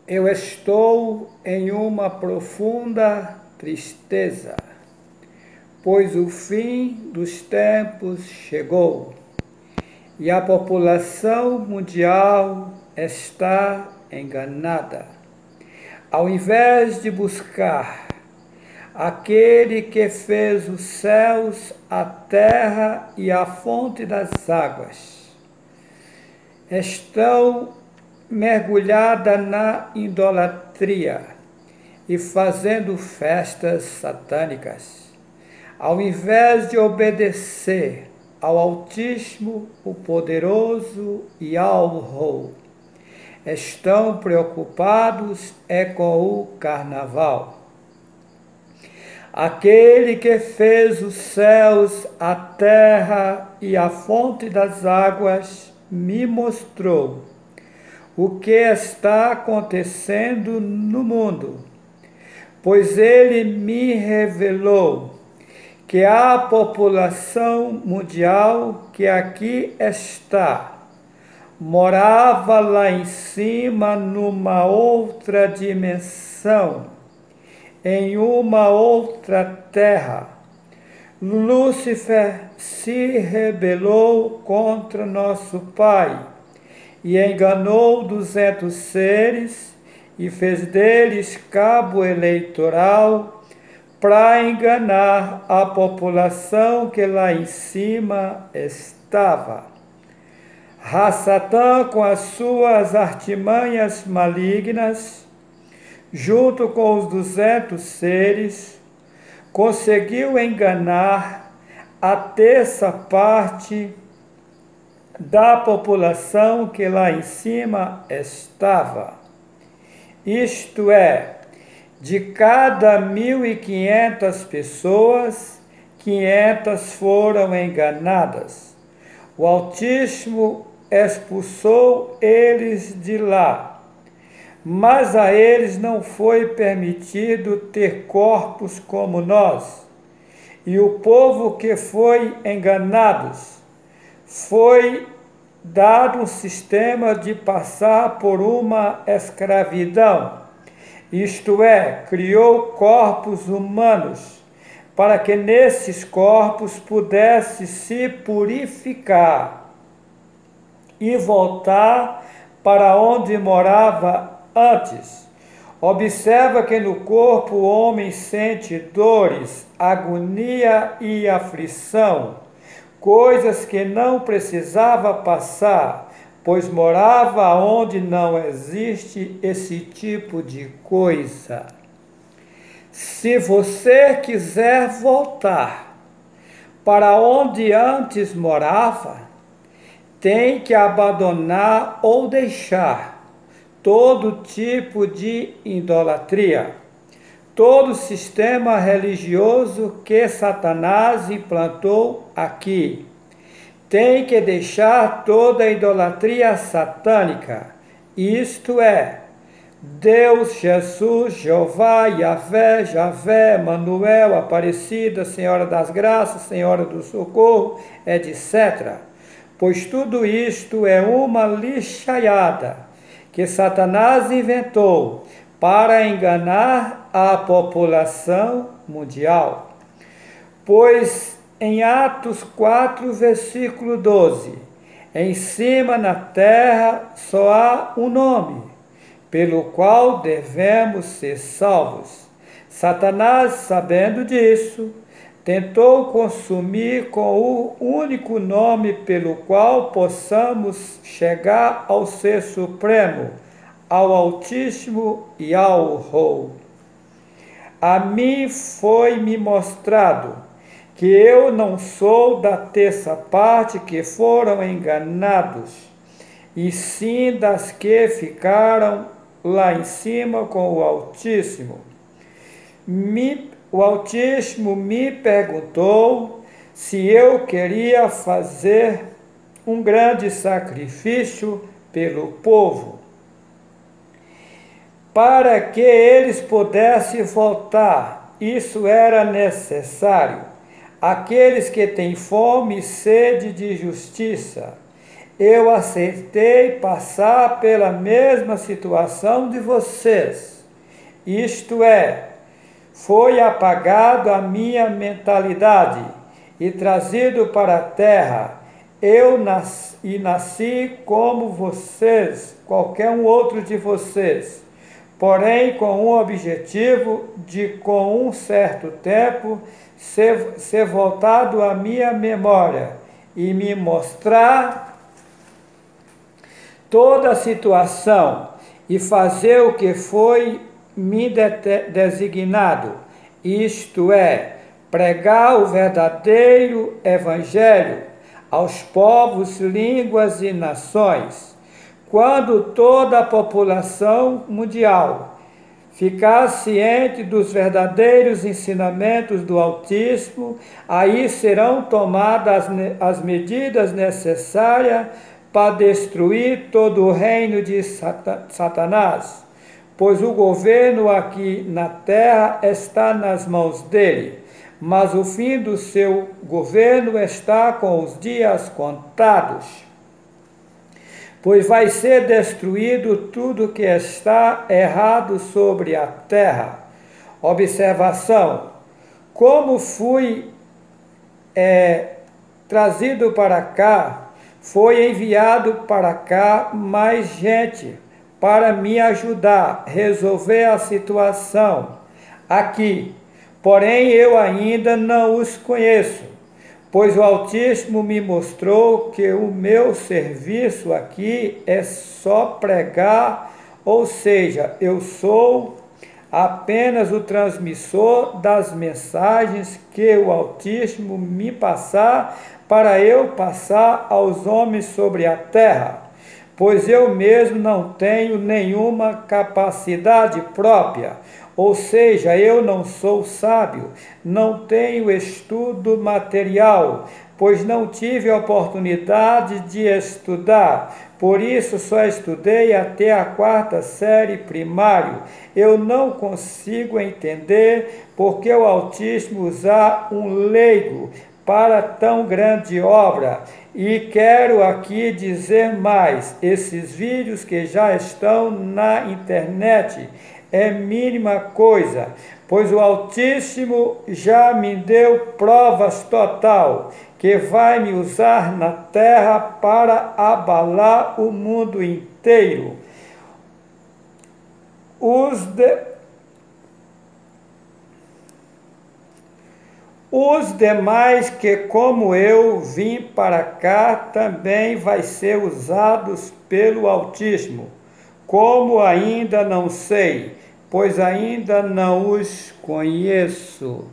Eu estou em uma profunda tristeza, pois o fim dos tempos chegou e a população mundial está enganada. Ao invés de buscar aquele que fez os céus, a terra e a fonte das águas, estão mergulhada na idolatria e fazendo festas satânicas. Ao invés de obedecer ao Altíssimo, o Poderoso e ao Rei, estão preocupados com o carnaval. Aquele que fez os céus, a terra e a fonte das águas me mostrou o que está acontecendo no mundo, pois ele me revelou que a população mundial que aqui está morava lá em cima numa outra dimensão, em uma outra terra. Lúcifer se rebelou contra nosso Pai e enganou 200 seres e fez deles cabo eleitoral para enganar a população que lá em cima estava. Satã, com as suas artimanhas malignas, junto com os 200 seres, conseguiu enganar a terça parte da população que lá em cima estava. Isto é, de cada 1.500 pessoas, 500 foram enganadas. O Altíssimo expulsou eles de lá, mas a eles não foi permitido ter corpos como nós. E o povo que foi enganado foi dado um sistema de passar por uma escravidão, isto é, criou corpos humanos, para que nesses corpos pudesse se purificar e voltar para onde morava antes. Observa que no corpo o homem sente dores, agonia e aflição, coisas que não precisava passar, pois morava onde não existe esse tipo de coisa. Se você quiser voltar para onde antes morava, tem que abandonar ou deixar todo tipo de idolatria, todo sistema religioso que Satanás implantou aqui. Tem que deixar toda a idolatria satânica, isto é, Deus, Jesus, Jeová, Yahvé, Javé, Manuel, Aparecida, Senhora das Graças, Senhora do Socorro, etc. Pois tudo isto é uma lixaiada que Satanás inventou para enganar a população mundial. Pois em Atos 4, versículo 12, em cima na terra só há um nome, pelo qual devemos ser salvos. Satanás, sabendo disso, tentou consumir com o único nome pelo qual possamos chegar ao Ser Supremo, ao Altíssimo e ao Rei. A mim foi-me mostrado que eu não sou da terça parte que foram enganados, e sim das que ficaram lá em cima com o Altíssimo. O Altíssimo me perguntou se eu queria fazer um grande sacrifício pelo povo, para que eles pudessem voltar. Isso era necessário. Aqueles que têm fome e sede de justiça, eu aceitei passar pela mesma situação de vocês. Isto é, foi apagado a minha mentalidade e trazido para a terra. Eu nasci como vocês, qualquer um outro de vocês, porém com um objetivo de, com um certo tempo, ser voltado à minha memória e me mostrar toda a situação e fazer o que foi me designado, isto é, pregar o verdadeiro evangelho aos povos, línguas e nações. Quando toda a população mundial ficar ciente dos verdadeiros ensinamentos do Altíssimo, aí serão tomadas as medidas necessárias para destruir todo o reino de Satanás, pois o governo aqui na terra está nas mãos dele, mas o fim do seu governo está com os dias contados, pois vai ser destruído tudo que está errado sobre a terra. Observação: como fui trazido para cá, foi enviado para cá mais gente para me ajudar a resolver a situação aqui. Porém, eu ainda não os conheço, pois o Altíssimo me mostrou que o meu serviço aqui é só pregar, ou seja, eu sou apenas o transmissor das mensagens que o Altíssimo me passar para eu passar aos homens sobre a terra, pois eu mesmo não tenho nenhuma capacidade própria. Ou seja, eu não sou sábio, não tenho estudo material, pois não tive a oportunidade de estudar. Por isso só estudei até a 4ª série primário. Eu não consigo entender porque o Altíssimo usar um leigo para tão grande obra. E quero aqui dizer mais, esses vídeos que já estão na internet é mínima coisa, pois o Altíssimo já me deu provas total que vai me usar na terra para abalar o mundo inteiro. Os demais que, como eu, vim para cá, também vai ser usados pelo Altíssimo, como ainda não sei, pois ainda não os conheço.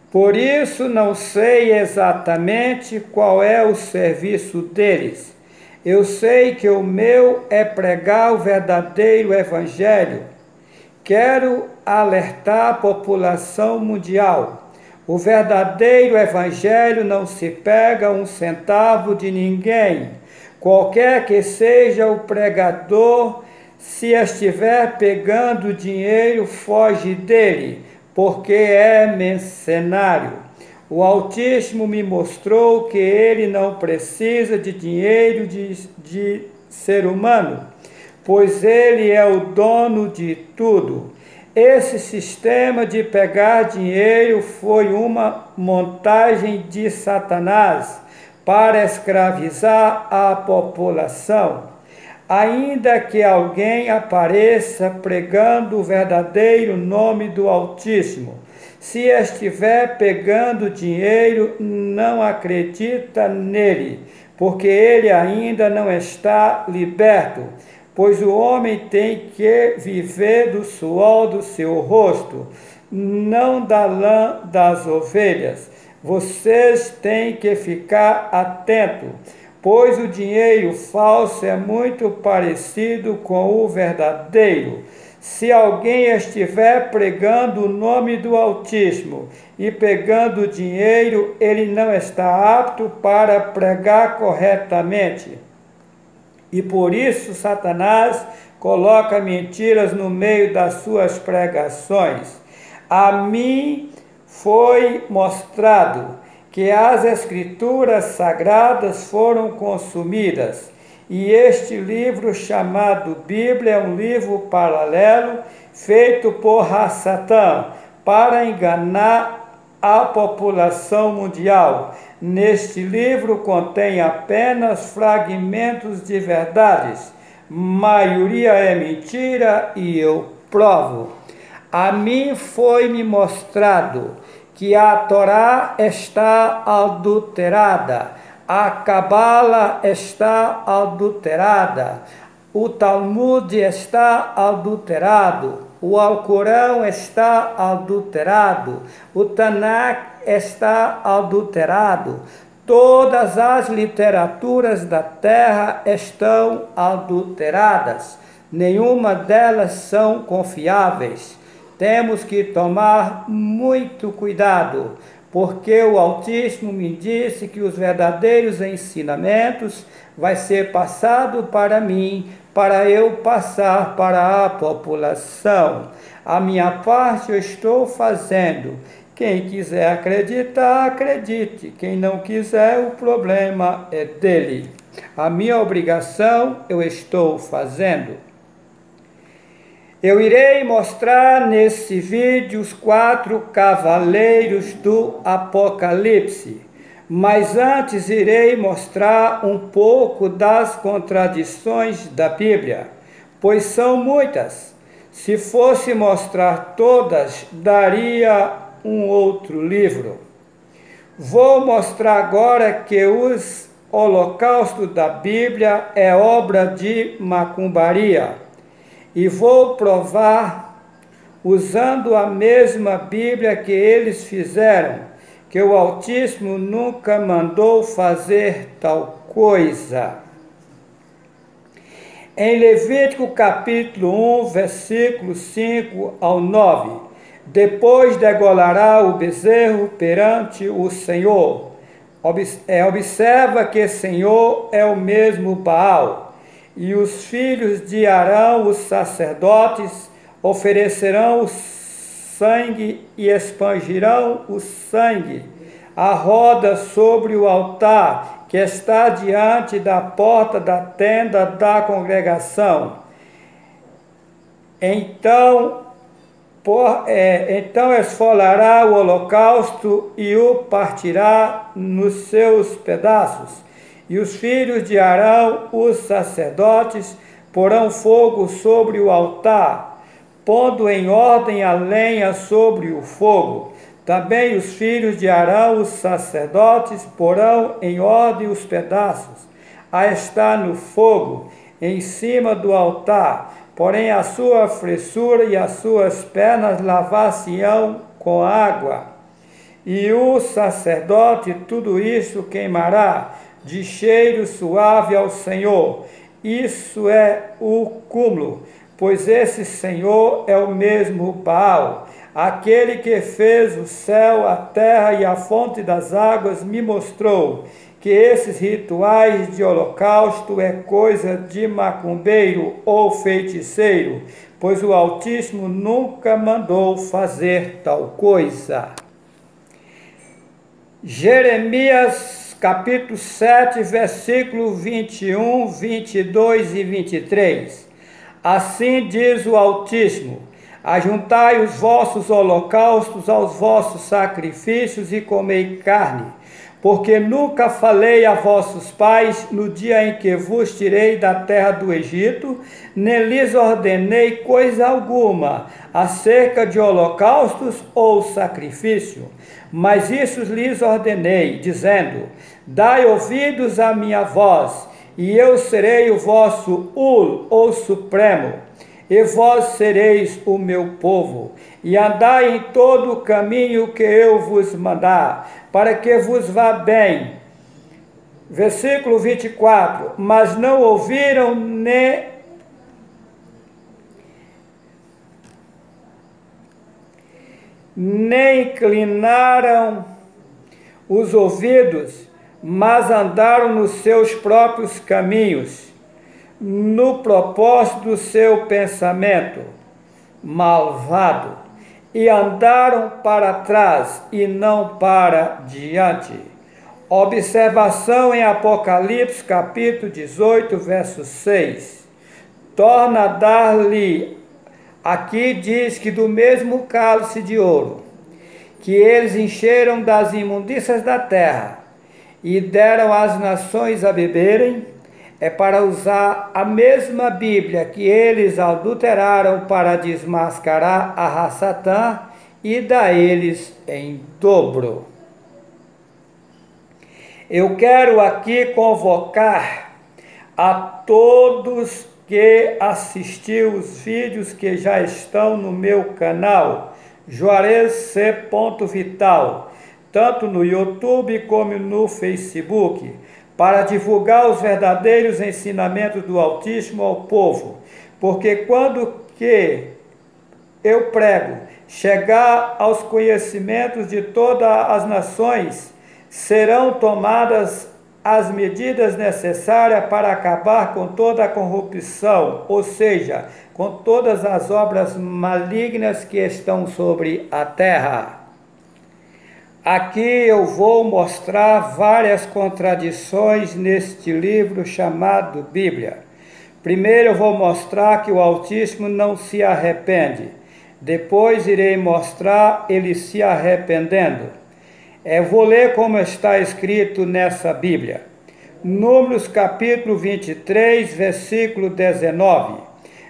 Por isso não sei exatamente qual é o serviço deles. Eu sei que o meu é pregar o verdadeiro evangelho. Quero alertar a população mundial. O verdadeiro evangelho não se pega um centavo de ninguém. Qualquer que seja o pregador, se estiver pegando dinheiro, foge dele, porque é mercenário. O Altíssimo me mostrou que ele não precisa de dinheiro de ser humano, pois ele é o dono de tudo. Esse sistema de pegar dinheiro foi uma montagem de Satanás para escravizar a população. Ainda que alguém apareça pregando o verdadeiro nome do Altíssimo, se estiver pegando dinheiro, não acredita nele, porque ele ainda não está liberto, pois o homem tem que viver do suor do seu rosto, não da lã das ovelhas. Vocês têm que ficar atentos, pois o dinheiro falso é muito parecido com o verdadeiro. Se alguém estiver pregando o nome do Altíssimo e pegando dinheiro, ele não está apto para pregar corretamente. E por isso Satanás coloca mentiras no meio das suas pregações. A mim foi mostrado que as escrituras sagradas foram consumidas, e este livro chamado Bíblia é um livro paralelo feito por Satã para enganar a população mundial. Neste livro contém apenas fragmentos de verdades, maioria é mentira, e eu provo. A mim foi-me mostrado que a Torá está adulterada, a Cabala está adulterada, o Talmud está adulterado, o Alcorão está adulterado, o Tanakh está adulterado, todas as literaturas da terra estão adulteradas, nenhuma delas são confiáveis. Temos que tomar muito cuidado, porque o Altíssimo me disse que os verdadeiros ensinamentos vai ser passado para mim, para eu passar para a população. A minha parte eu estou fazendo. Quem quiser acreditar, acredite. Quem não quiser, o problema é dele. A minha obrigação eu estou fazendo. Eu irei mostrar nesse vídeo os 4 cavaleiros do Apocalipse, mas antes irei mostrar um pouco das contradições da Bíblia, pois são muitas. Se fosse mostrar todas, daria um outro livro. Vou mostrar agora que os holocaustos da Bíblia é obra de macumbaria. E vou provar, usando a mesma Bíblia que eles fizeram, que o Altíssimo nunca mandou fazer tal coisa. Em Levítico capítulo 1, versículos 5 ao 9, depois degolará o bezerro perante o Senhor. Observa que Senhor é o mesmo Baal. E os filhos de Arão, os sacerdotes, oferecerão o sangue e expangirão o sangue à roda sobre o altar que está diante da porta da tenda da congregação. Então esfolará o holocausto e o partirá nos seus pedaços. E os filhos de Arão, os sacerdotes, porão fogo sobre o altar, pondo em ordem a lenha sobre o fogo. Também os filhos de Arão, os sacerdotes, porão em ordem os pedaços, a estar no fogo, em cima do altar. Porém a sua fressura e as suas pernas lavar-se-ão com água. E o sacerdote tudo isso queimará, de cheiro suave ao Senhor. Isso é o cúmulo, pois esse Senhor é o mesmo Baal. Aquele que fez o céu, a terra e a fonte das águas me mostrou que esses rituais de holocausto é coisa de macumbeiro ou feiticeiro, pois o Altíssimo nunca mandou fazer tal coisa. Jeremias capítulo 7, versículo 21, 22 e 23. Assim diz o Altíssimo: ajuntai os vossos holocaustos aos vossos sacrifícios e comei carne, porque nunca falei a vossos pais no dia em que vos tirei da terra do Egito, nem lhes ordenei coisa alguma acerca de holocaustos ou sacrifício. Mas isso lhes ordenei, dizendo: dai ouvidos à minha voz, e eu serei o vosso ou Supremo, e vós sereis o meu povo, e andai em todo o caminho que eu vos mandar, para que vos vá bem. Versículo 24, mas não ouviram nem inclinaram os ouvidos, mas andaram nos seus próprios caminhos, no propósito do seu pensamento malvado. e andaram para trás e não para diante. Observação em Apocalipse, capítulo 18, verso 6. Torna a dar-lhe, aqui diz que do mesmo cálice de ouro, que eles encheram das imundícias da terra e deram às nações a beberem, é para usar a mesma Bíblia que eles adulteraram para desmascarar a raça Satã e dar eles em dobro. Eu quero aqui convocar a todos que assistiu os vídeos que já estão no meu canal, Juarez C. Vital, tanto no YouTube como no Facebook, para divulgar os verdadeiros ensinamentos do Altíssimo ao povo, porque quando que eu prego chegar aos conhecimentos de todas as nações, serão tomadas as medidas necessárias para acabar com toda a corrupção, ou seja, com todas as obras malignas que estão sobre a terra. Aqui eu vou mostrar várias contradições neste livro chamado Bíblia. Primeiro eu vou mostrar que o Altíssimo não se arrepende. Depois irei mostrar ele se arrependendo. Vou ler como está escrito nessa Bíblia. Números capítulo 23, versículo 19.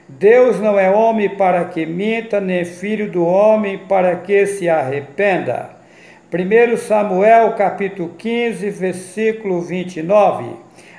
Deus não é homem para que minta, nem filho do homem para que se arrependa. 1 Samuel capítulo 15, versículo 29.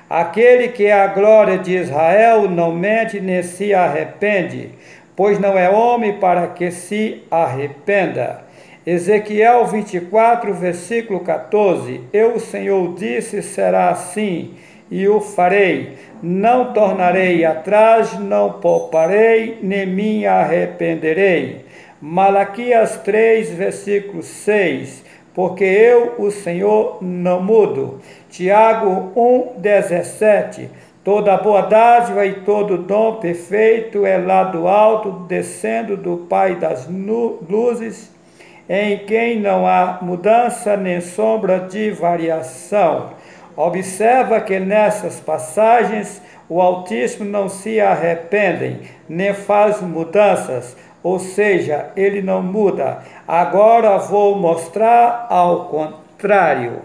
Aquele que é a glória de Israel não mente nem se arrepende, pois não é homem para que se arrependa. Ezequiel 24, versículo 14. Eu, o Senhor, disse, será assim, e o farei. Não tornarei atrás, não pouparei, nem me arrependerei. Malaquias 3, versículo 6. Porque eu, o Senhor, não mudo. Tiago 1, 17. Toda boa dádiva e todo dom perfeito é lá do alto, descendo do Pai das luzes, em quem não há mudança nem sombra de variação. Observa que nessas passagens o Altíssimo não se arrepende, nem faz mudanças, ou seja, ele não muda. Agora vou mostrar ao contrário.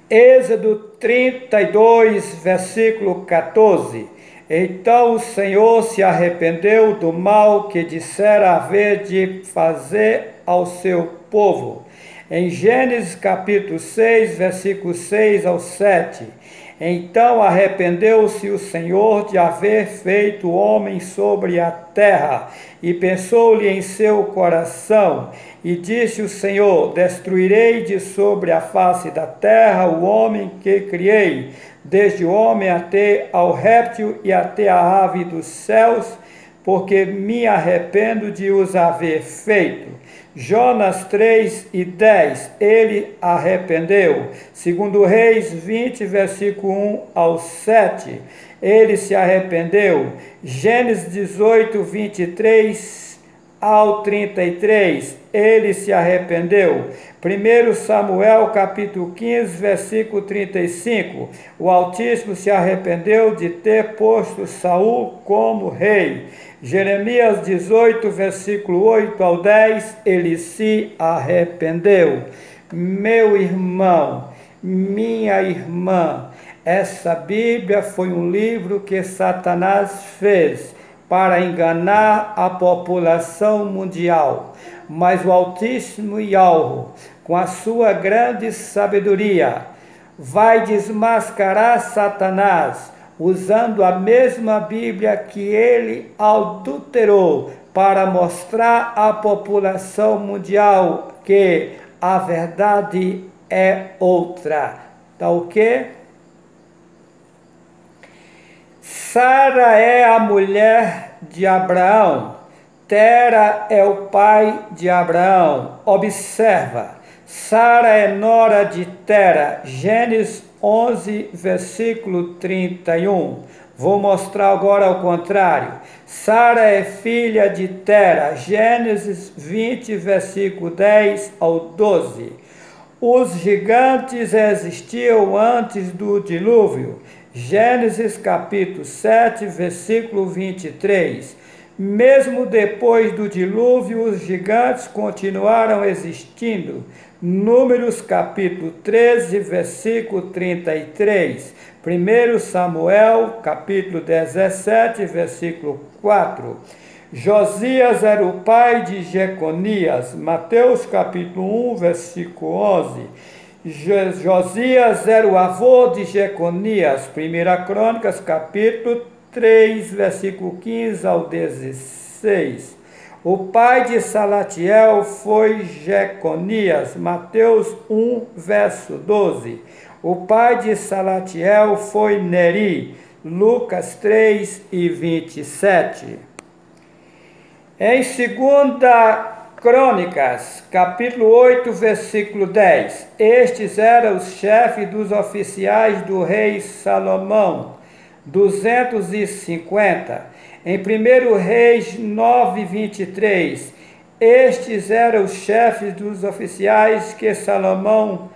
Êxodo 32, versículo 14. Então o Senhor se arrependeu do mal que dissera haver de fazer ao seu povo. Em Gênesis capítulo 6, versículo 6 ao 7. Então arrependeu-se o Senhor de haver feito o homem sobre a terra, e pensou-lhe em seu coração, e disse o Senhor, destruirei de sobre a face da terra o homem que criei, desde o homem até ao réptil e até a ave dos céus, porque me arrependo de os haver feito. Jonas 3 e 10, ele arrependeu. Segundo Reis 20, versículo 1 ao 7, ele se arrependeu. Gênesis 18, 23 ao 33, ele se arrependeu. 1 Samuel capítulo 15, versículo 35, o Altíssimo se arrependeu de ter posto Saul como rei. Jeremias 18, versículo 8 ao 10, ele se arrependeu. Meu irmão, minha irmã, essa Bíblia foi um livro que Satanás fez para enganar a população mundial, mas o Altíssimo Yahweh, com a sua grande sabedoria, vai desmascarar Satanás, usando a mesma Bíblia que ele adulterou, para mostrar à população mundial que a verdade é outra. Tá o quê? Sara é a mulher de Abraão, Tera é o pai de Abraão. Observa, Sara é nora de Tera, Gênesis 11, versículo 31. Vou mostrar agora ao contrário. Sara é filha de Tera, Gênesis 20, versículo 10 ao 12. Os gigantes existiam antes do dilúvio, Gênesis capítulo 7, versículo 23. Mesmo depois do dilúvio, os gigantes continuaram existindo, Números capítulo 13, versículo 33. 1 Samuel capítulo 17, versículo 4. Josias era o pai de Jeconias, Mateus capítulo 1, versículo 11. Josias era o avô de Jeconias, 1 Crônicas capítulo 3, versículo 15 ao 16. O pai de Salatiel foi Jeconias, Mateus 1, verso 12. O pai de Salatiel foi Neri, Lucas 3 e 27. Em 2 Crônicas, capítulo 8, versículo 10, estes eram os chefes dos oficiais do rei Salomão, 250. Em 1 Reis 9, 23, estes eram os chefes dos oficiais que Salomão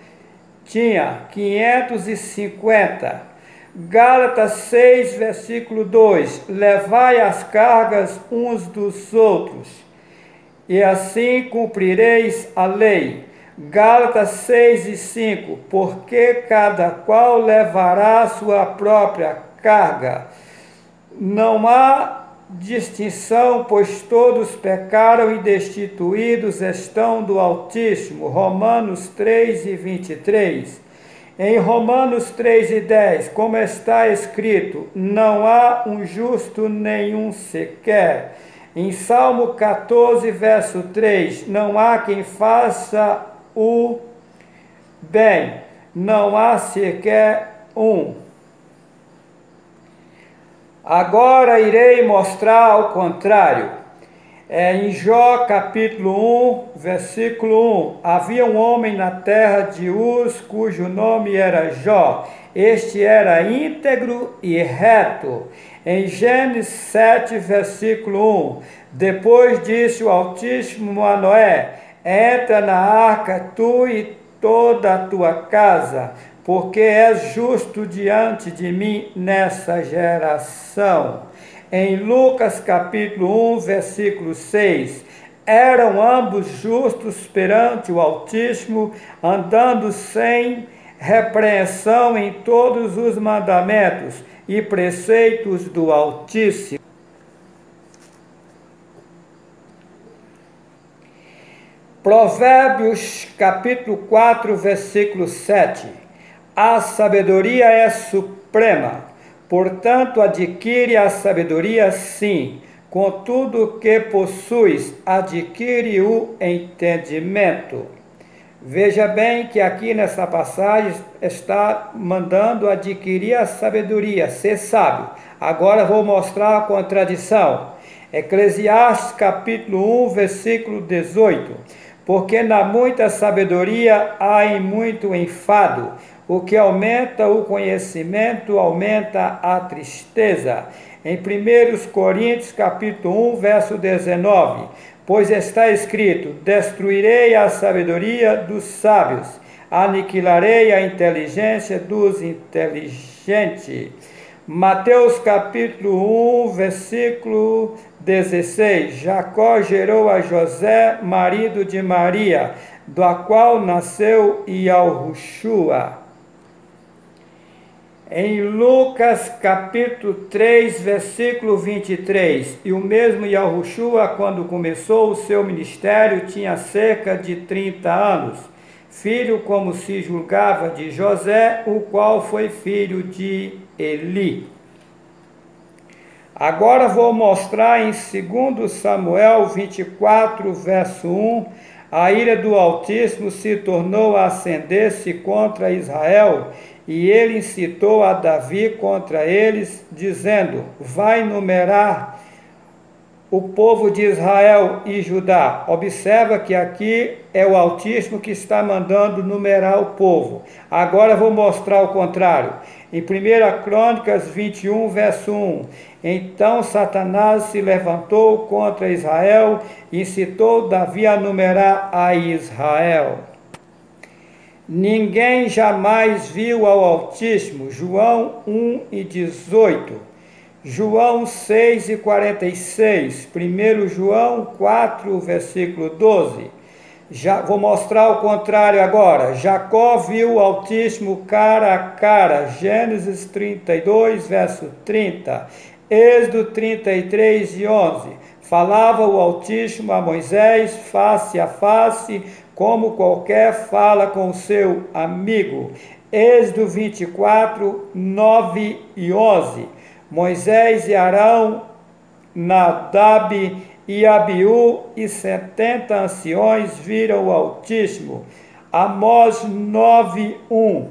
tinha, 550. Gálatas 6, versículo 2, levai as cargas uns dos outros, e assim cumprireis a lei. Gálatas 6 e 5, porque cada qual levará a sua própria carga. Não há distinção, pois todos pecaram e destituídos estão do Altíssimo. Romanos 3 e 23. Em Romanos 3 e 10, como está escrito, não há um justo nenhum sequer. Em Salmo 14, verso 3, não há quem faça o bem, não há sequer um. Agora irei mostrar ao contrário. Em Jó capítulo 1, versículo 1, havia um homem na terra de Uz, cujo nome era Jó. Este era íntegro e reto. Em Gênesis 7, versículo 1, depois disse o Altíssimo a Noé, entra na arca tu e toda a tua casa, porque és justo diante de mim nessa geração. Em Lucas capítulo 1, versículo 6, eram ambos justos perante o Altíssimo, andando sem repreensão em todos os mandamentos e preceitos do Altíssimo. Provérbios capítulo 4, versículo 7. A sabedoria é suprema, portanto adquire a sabedoria sim, com tudo que possuis, adquire o entendimento. Veja bem que aqui nessa passagem está mandando adquirir a sabedoria, ser sábio. Agora vou mostrar a contradição. Eclesiastes capítulo 1, versículo 18. Porque na muita sabedoria há em muito enfado, o que aumenta o conhecimento aumenta a tristeza. Em 1 Coríntios capítulo 1, verso 19, pois está escrito, destruirei a sabedoria dos sábios, aniquilarei a inteligência dos inteligentes. Mateus capítulo 1, versículo 16, Jacó gerou a José, marido de Maria, da qual nasceu Ialhushua. Em Lucas capítulo 3, versículo 23, e o mesmo Ialhushua, quando começou o seu ministério, tinha cerca de 30 anos, filho, como se julgava, de José, o qual foi filho de Eli. Agora vou mostrar em 2 Samuel 24, verso 1, a ira do Altíssimo se tornou a acender-se contra Israel, e ele incitou a Davi contra eles, dizendo, vai numerar o povo de Israel e Judá. Observa que aqui é o Altíssimo que está mandando numerar o povo. Agora vou mostrar o contrário. Em 1 Crônicas 21, verso 1. Então Satanás se levantou contra Israel e incitou Davi a numerar a Israel. Ninguém jamais viu ao Altíssimo. João 1 e 18. João 6 e 46, 1 João 4, versículo 12. Vou mostrar o contrário agora. Jacó viu o Altíssimo cara a cara, Gênesis 32, verso 30. Êxodo 33 e 11. Falava o Altíssimo a Moisés face a face, como qualquer fala com seu amigo. Êxodo 24, 9 e 11. Moisés e Arão, Nadab e Abiú e 70 anciões viram o Altíssimo. Amós 9, 1.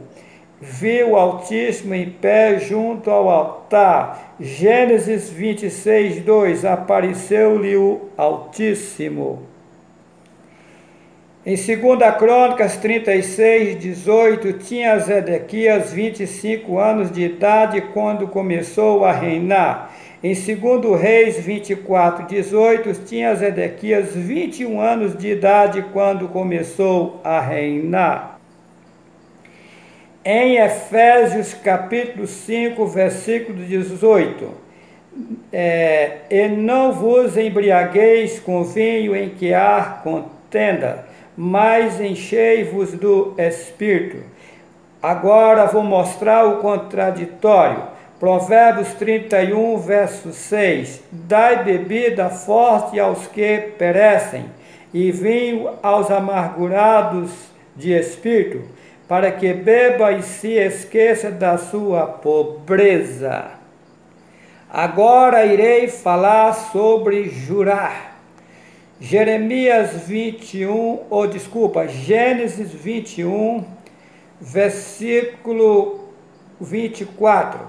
Viu o Altíssimo em pé junto ao altar. Gênesis 26, 2. Apareceu-lhe o Altíssimo. Em 2 Crônicas 36, 18, tinha Zedequias 25 anos de idade quando começou a reinar. Em 2 Reis 24, 18, tinha Zedequias 21 anos de idade quando começou a reinar. Em Efésios capítulo 5, versículo 18, e não vos embriagueis com vinho em que há contenda, mas enchei-vos do Espírito. Agora vou mostrar o contraditório. Provérbios 31, verso 6. Dai bebida forte aos que perecem, e vinho aos amargurados de espírito, para que beba e se esqueça da sua pobreza. Agora irei falar sobre jurar. Gênesis 21, versículo 24.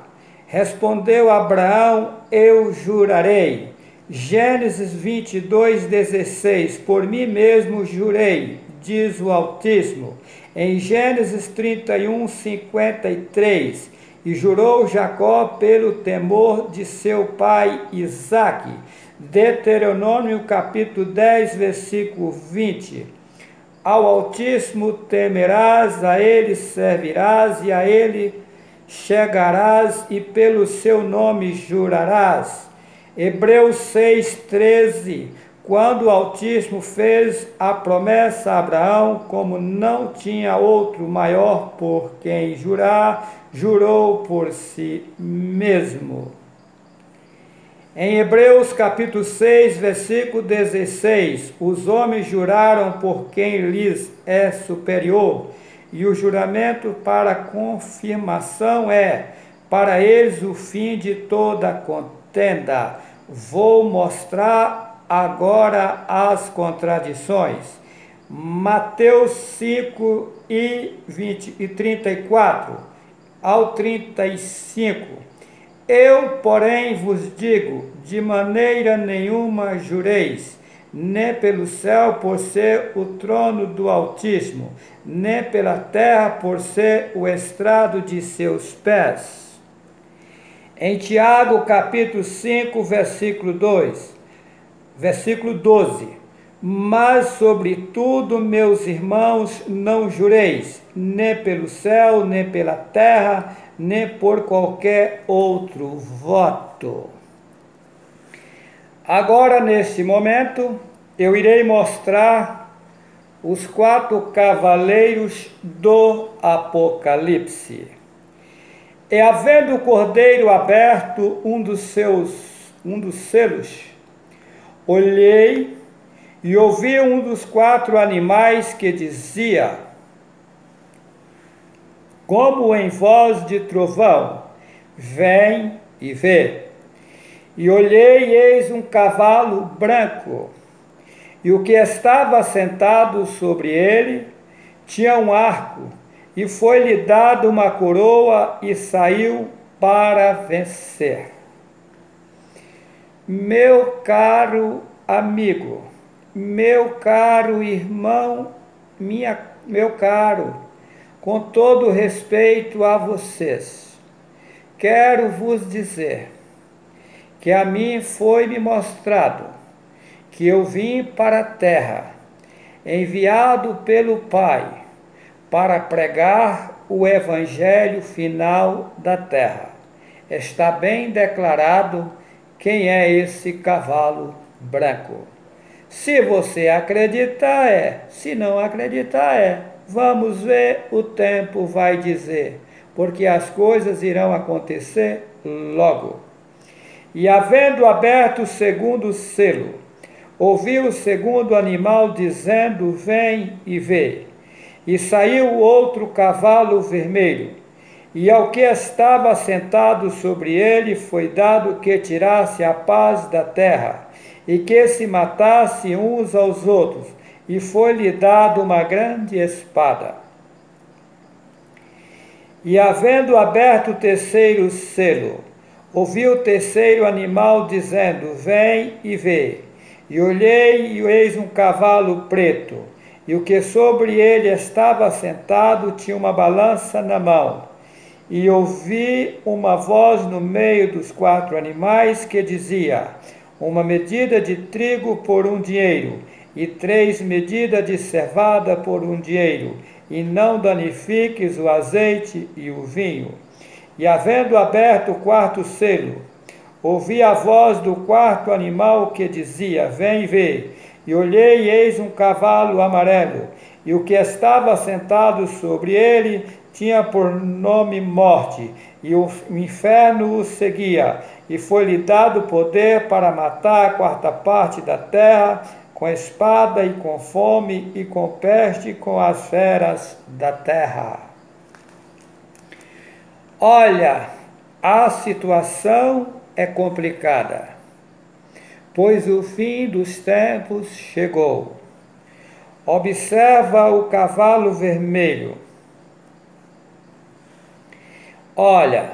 Respondeu Abraão: eu jurarei. Gênesis 22, 16. Por mim mesmo jurei, diz o Altíssimo. Em Gênesis 31, 53. E jurou Jacó pelo temor de seu pai Isaque. Deuteronômio capítulo 10, versículo 20. Ao Altíssimo temerás, a ele servirás e a ele chegarás e pelo seu nome jurarás. Hebreus 6, 13. Quando o Altíssimo fez a promessa a Abraão, como não tinha outro maior por quem jurar, jurou por si mesmo. Em Hebreus capítulo 6, versículo 16, os homens juraram por quem lhes é superior, e o juramento para confirmação é, para eles, o fim de toda contenda. Vou mostrar agora as contradições. Mateus 5 e 34 ao 35. Eu, porém, vos digo, de maneira nenhuma jureis, nem pelo céu por ser o trono do Altíssimo, nem pela terra por ser o estrado de seus pés. Em Tiago capítulo 5, versículo 12. Mas, sobretudo, meus irmãos, não jureis, nem pelo céu, nem pela terra, nem por qualquer outro voto. Agora, neste momento, eu irei mostrar os 4 cavaleiros do Apocalipse. E havendo o cordeiro aberto um dos selos, olhei e ouvi um dos 4 animais que dizia, como em voz de trovão, vem e vê. E olhei, e eis um cavalo branco, e o que estava sentado sobre ele tinha um arco, e foi-lhe dada uma coroa, e saiu para vencer. Meu caro amigo, meu caro irmão, meu caro, com todo respeito a vocês, quero vos dizer que a mim foi-me mostrado que eu vim para a terra, enviado pelo Pai, para pregar o evangelho final da terra. Está bem declarado quem é esse cavalo branco. Se você acreditar, é. Se não acreditar, é. Vamos ver, o tempo vai dizer, porque as coisas irão acontecer logo. E havendo aberto o segundo selo, ouviu o segundo animal dizendo: vem e vê. E saiu outro cavalo vermelho, e ao que estava sentado sobre ele foi dado que tirasse a paz da terra, e que se matasse uns aos outros, e foi-lhe dado uma grande espada. E havendo aberto o terceiro selo, ouvi o terceiro animal dizendo: vem e vê. E olhei, e eis um cavalo preto, e o que sobre ele estava sentado tinha uma balança na mão. E ouvi uma voz no meio dos quatro animais que dizia: uma medida de trigo por um dinheiro, e 3 medidas de cevada por um dinheiro, e não danifiques o azeite e o vinho. E havendo aberto o quarto selo, ouvi a voz do quarto animal que dizia: vem ver. E olhei, e eis um cavalo amarelo, e o que estava sentado sobre ele tinha por nome Morte, e o inferno o seguia, e foi-lhe dado poder para matar a quarta parte da terra, com espada e com fome e com peste, com as feras da terra. Olha, a situação é complicada, pois o fim dos tempos chegou. Observa o cavalo vermelho. Olha,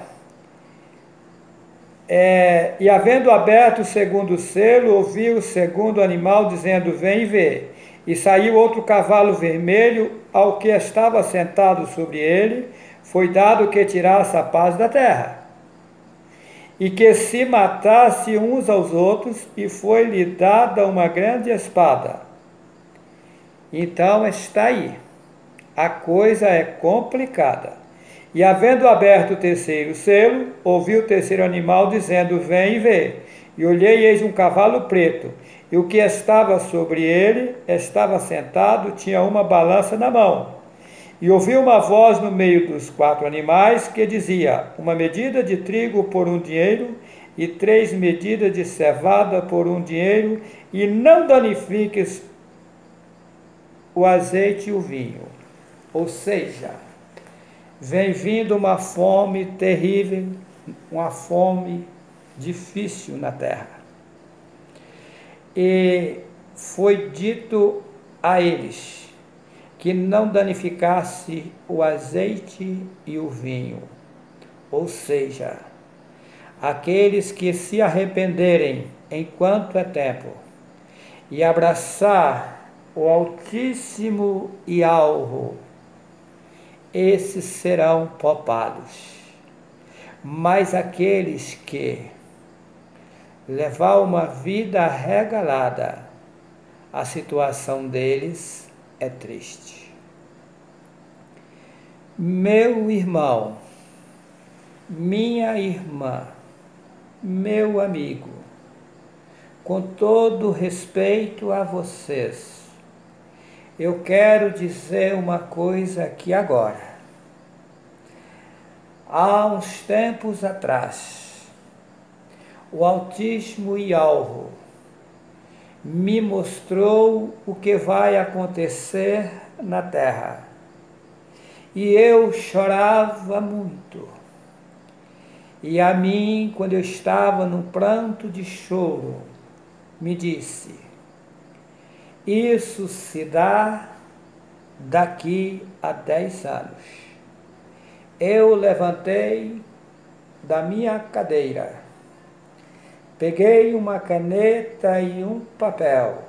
e havendo aberto o segundo selo, ouvi o segundo animal dizendo: vem ver. E saiu outro cavalo vermelho, ao que estava sentado sobre ele foi dado que tirasse a paz da terra, e que se matasse uns aos outros, e foi-lhe dada uma grande espada. Então está aí, a coisa é complicada. E havendo aberto o terceiro selo, ouvi o terceiro animal dizendo: vem e vê. E olhei, e eis um cavalo preto, e o que estava sobre ele estava sentado, tinha uma balança na mão. E ouvi uma voz no meio dos quatro animais que dizia: uma medida de trigo por um dinheiro, e 3 medidas de cevada por um dinheiro, e não danifiques o azeite e o vinho. Ou seja, vem vindo uma fome terrível, uma fome difícil na terra. E foi dito a eles que não danificasse o azeite e o vinho. Ou seja, aqueles que se arrependerem enquanto é tempo e abraçar o Altíssimo e alvo, esses serão poupados. Mas aqueles que levar uma vida regalada, a situação deles é triste. Meu irmão, minha irmã, meu amigo, com todo respeito a vocês, eu quero dizer uma coisa aqui agora. Há uns tempos atrás, o Altíssimo e alvo me mostrou o que vai acontecer na terra. E eu chorava muito. E a mim, quando eu estava num pranto de choro, me disse: isso se dá daqui a 10 anos. Eu levantei da minha cadeira, Peguei uma caneta e um papel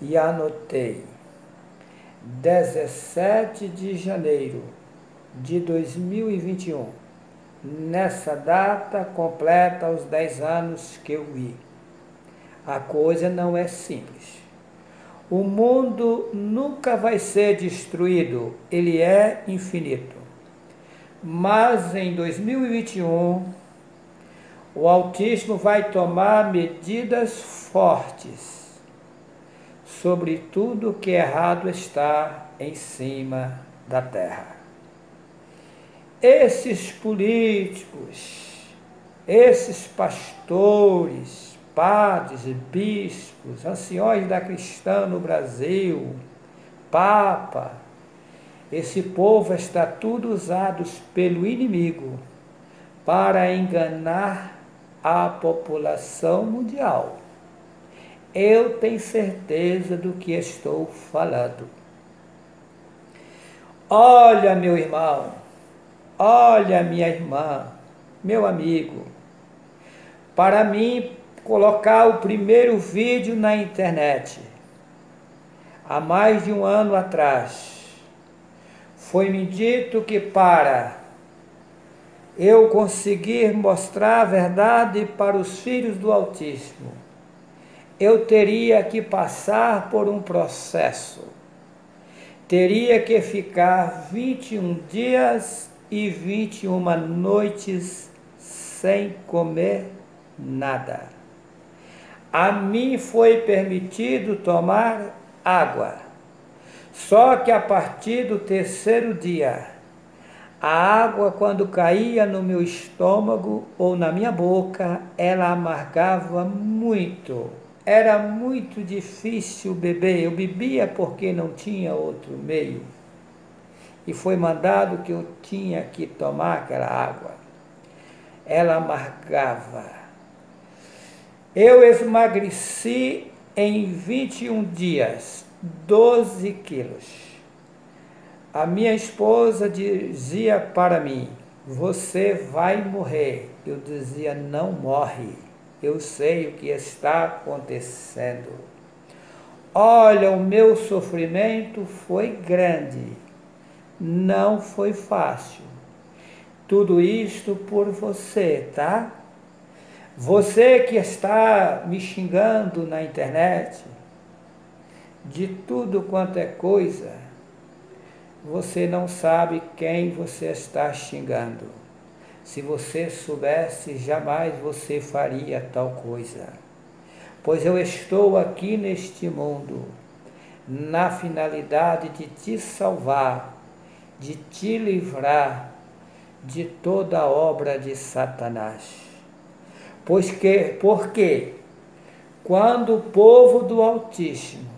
e anotei 17 de janeiro de 2021. Nessa data completa os 10 anos que eu vi. A coisa não é simples. O mundo nunca vai ser destruído, ele é infinito. Mas em 2021, o autismo vai tomar medidas fortes sobre tudo que errado está em cima da terra. Esses políticos, esses pastores, padres, bispos, anciões da cristã no Brasil, Papa, esse povo está tudo usados pelo inimigo para enganar a população mundial. Eu tenho certeza do que estou falando. Olha, meu irmão, olha, minha irmã, meu amigo, para mim colocar o primeiro vídeo na internet, há mais de um ano atrás, foi-me dito que para eu conseguir mostrar a verdade para os filhos do autismo, eu teria que passar por um processo. Teria que ficar 21 dias e 21 noites sem comer nada. A mim foi permitido tomar água. Só que a partir do terceiro dia, a água, quando caía no meu estômago ou na minha boca, ela amargava muito. Era muito difícil beber. Eu bebia porque não tinha outro meio. E foi mandado que eu tinha que tomar aquela água. Ela amargava. Eu emagreci em 21 dias, 12 quilos. A minha esposa dizia para mim, você vai morrer. Eu dizia, não morre. Eu sei o que está acontecendo. Olha, o meu sofrimento foi grande. Não foi fácil. Tudo isto por você, tá? Você que está me xingando na internet, de tudo quanto é coisa, você não sabe quem você está xingando. Se você soubesse, jamais você faria tal coisa. Pois eu estou aqui neste mundo, na finalidade de te salvar, de te livrar de toda a obra de Satanás. Porque quando o povo do Altíssimo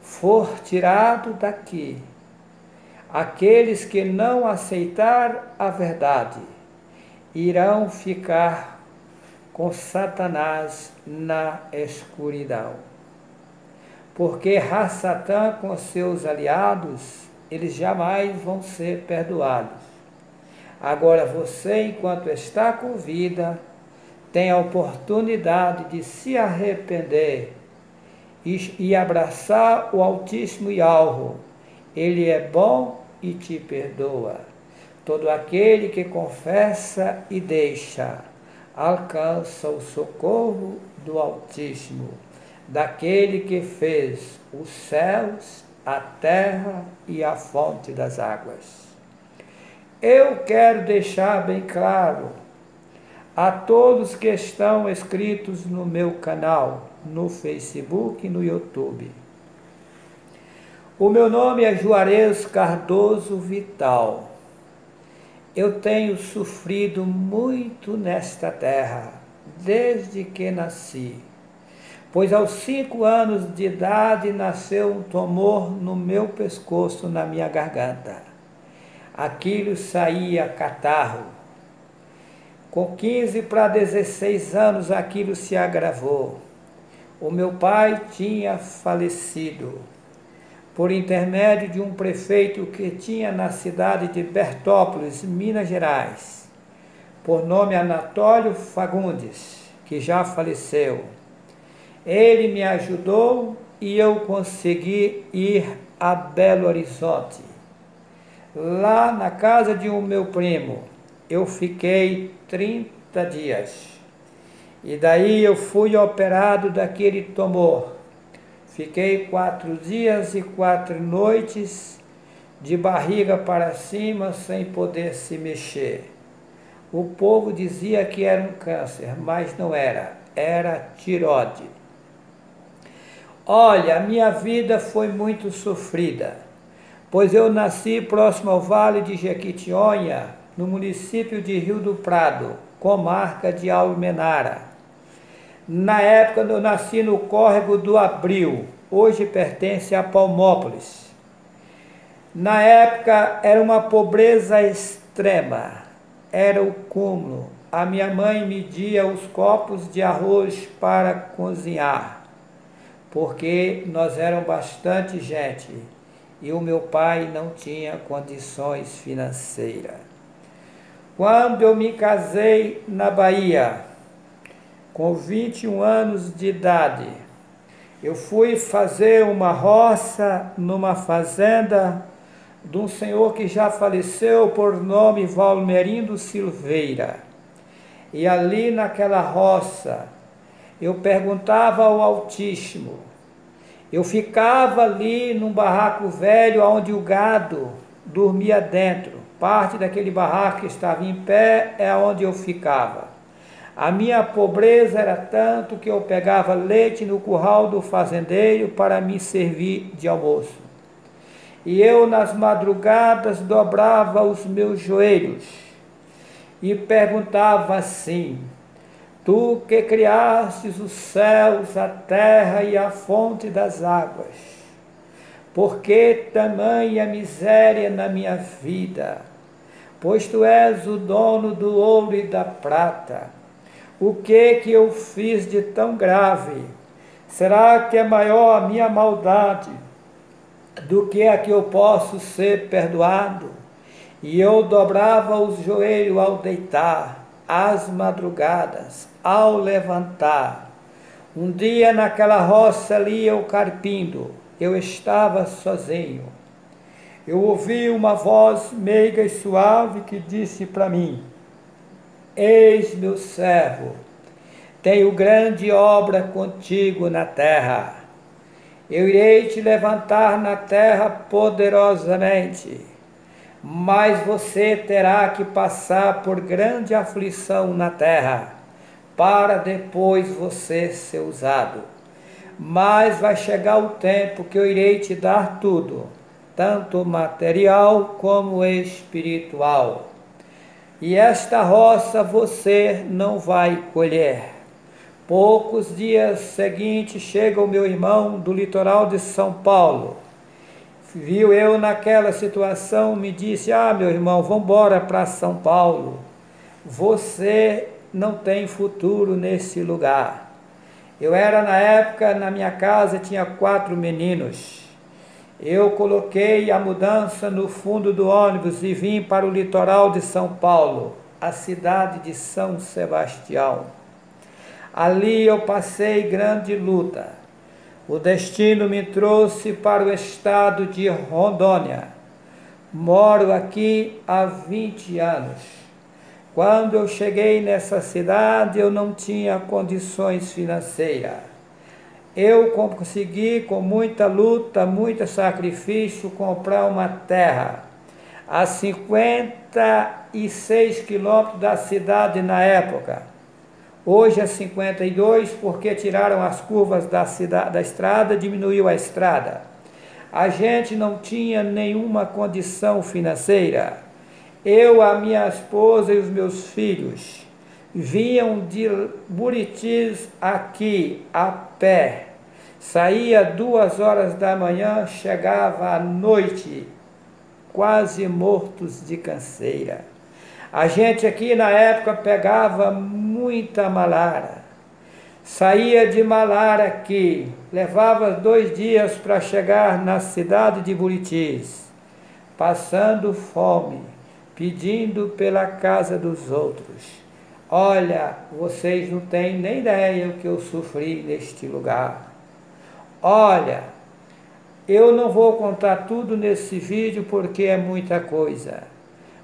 for tirado daqui, aqueles que não aceitar a verdade, irão ficar com Satanás na escuridão. Porque Satã com seus aliados, eles jamais vão ser perdoados. Agora você, enquanto está com vida, tem a oportunidade de se arrepender e abraçar o Altíssimo Yahweh. Ele é bom e te perdoa. Todo aquele que confessa e deixa, alcança o socorro do Altíssimo, daquele que fez os céus, a terra e a fonte das águas. Eu quero deixar bem claro a todos que estão inscritos no meu canal, no Facebook e no YouTube. O meu nome é Juarez Cardoso Vital. Eu tenho sofrido muito nesta terra, desde que nasci. Pois aos 5 anos de idade nasceu um tumor no meu pescoço, na minha garganta. Aquilo saía catarro. Com 15 para 16 anos aquilo se agravou. O meu pai tinha falecido por intermédio de um prefeito que tinha na cidade de Bertópolis, Minas Gerais, por nome Anatólio Fagundes. que já faleceu. Ele me ajudou e eu consegui ir a Belo Horizonte. Lá na casa de um meu primo, eu fiquei 30 dias. E daí eu fui operado daquele tumor. Fiquei 4 dias e 4 noites de barriga para cima, sem poder se mexer. O povo dizia que era um câncer, mas não era, era tireoide. Olha, a minha vida foi muito sofrida, pois eu nasci próximo ao Vale de Jequitinhonha, no município de Rio do Prado, comarca de Almenara. Na época eu nasci no córrego do Abril, hoje pertence a Palmópolis. Na época era uma pobreza extrema, era o cúmulo. A minha mãe media os copos de arroz para cozinhar, porque nós éramos bastante gente e o meu pai não tinha condições financeiras. Quando eu me casei na Bahia, com 21 anos de idade, eu fui fazer uma roça numa fazenda de um senhor que já faleceu, por nome Valmerindo Silveira. E ali naquela roça, eu perguntava ao Altíssimo. Eu ficava ali num barraco velho onde o gado dormia dentro. Parte daquele barraco que estava em pé é onde eu ficava. A minha pobreza era tanto que eu pegava leite no curral do fazendeiro para me servir de almoço. E eu nas madrugadas dobrava os meus joelhos e perguntava assim: Tu que criastes os céus, a terra e a fonte das águas, por que tamanha miséria na minha vida? Pois tu és o dono do ouro e da prata. O que eu fiz de tão grave? Será que é maior a minha maldade do que a que eu posso ser perdoado? E eu dobrava os joelhos ao deitar, às madrugadas, ao levantar. Um dia naquela roça ali eu carpindo, eu estava sozinho. Eu ouvi uma voz meiga e suave que disse para mim: Eis meu servo, tenho grande obra contigo na terra. Eu irei te levantar na terra poderosamente, mas você terá que passar por grande aflição na terra, para depois você ser usado. Mas vai chegar o tempo que eu irei te dar tudo, tanto material como espiritual. E esta roça você não vai colher. Poucos dias seguintes chega o meu irmão do litoral de São Paulo. Viu eu naquela situação, me disse: meu irmão, vamos embora para São Paulo. Você não tem futuro nesse lugar. Eu era na época, na minha casa tinha 4 meninos. Eu coloquei a mudança no fundo do ônibus e vim para o litoral de São Paulo, a cidade de São Sebastião. Ali eu passei grande luta. O destino me trouxe para o estado de Rondônia. Moro aqui há 20 anos. Quando eu cheguei nessa cidade, eu não tinha condições financeiras. Eu consegui, com muita luta, muito sacrifício, comprar uma terra a 56 quilômetros da cidade na época. Hoje é 52, porque tiraram as curvas da estrada, diminuiu a estrada. A gente não tinha nenhuma condição financeira. Eu, a minha esposa e os meus filhos vinham de Buritis aqui a pé. Saía 2 horas da manhã, chegava à noite, quase mortos de canseira. A gente aqui na época pegava muita malária. Saía de malária aqui, levava 2 dias para chegar na cidade de Buritis, passando fome, pedindo pela casa dos outros. Olha, vocês não têm nem ideia o que eu sofri neste lugar. Olha, eu não vou contar tudo nesse vídeo porque é muita coisa,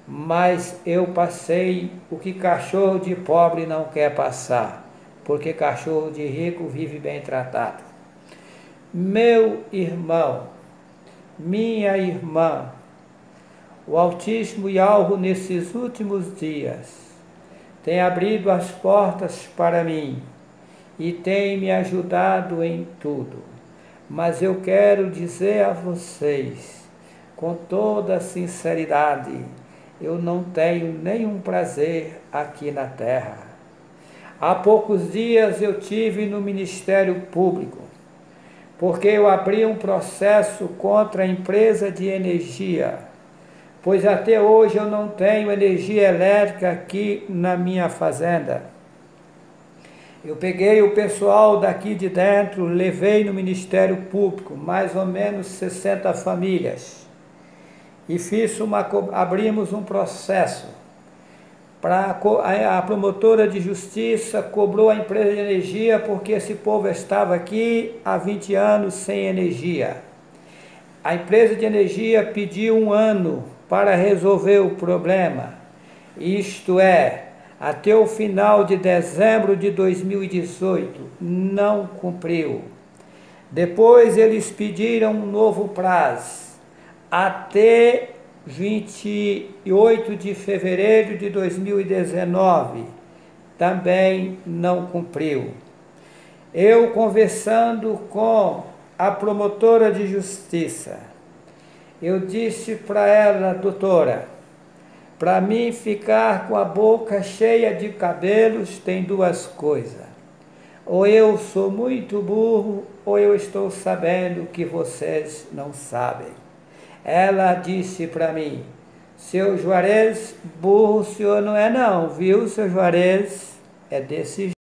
mas eu passei o que cachorro de pobre não quer passar, porque cachorro de rico vive bem tratado. Meu irmão, minha irmã, o Altíssimo Yahweh nesses últimos dias tem abrido as portas para mim e tem me ajudado em tudo. Mas eu quero dizer a vocês, com toda sinceridade, eu não tenho nenhum prazer aqui na terra. Há poucos dias eu tive no Ministério Público, porque eu abri um processo contra a empresa de energia, pois até hoje eu não tenho energia elétrica aqui na minha fazenda. Eu peguei o pessoal daqui de dentro, levei no Ministério Público, mais ou menos 60 famílias, e abrimos um processo. A promotora de justiça cobrou a empresa de energia porque esse povo estava aqui há 20 anos sem energia. A empresa de energia pediu 1 ano para resolver o problema, isto é, até o final de dezembro de 2018, não cumpriu. Depois eles pediram um novo prazo, até 28 de fevereiro de 2019, também não cumpriu. Eu conversando com a promotora de justiça, eu disse para ela: doutora, para mim ficar com a boca cheia de cabelos tem 2 coisas. Ou eu sou muito burro, ou eu estou sabendo que vocês não sabem. Ela disse para mim: seu Juarez, burro o senhor não é não, viu, seu Juarez? É desse jeito.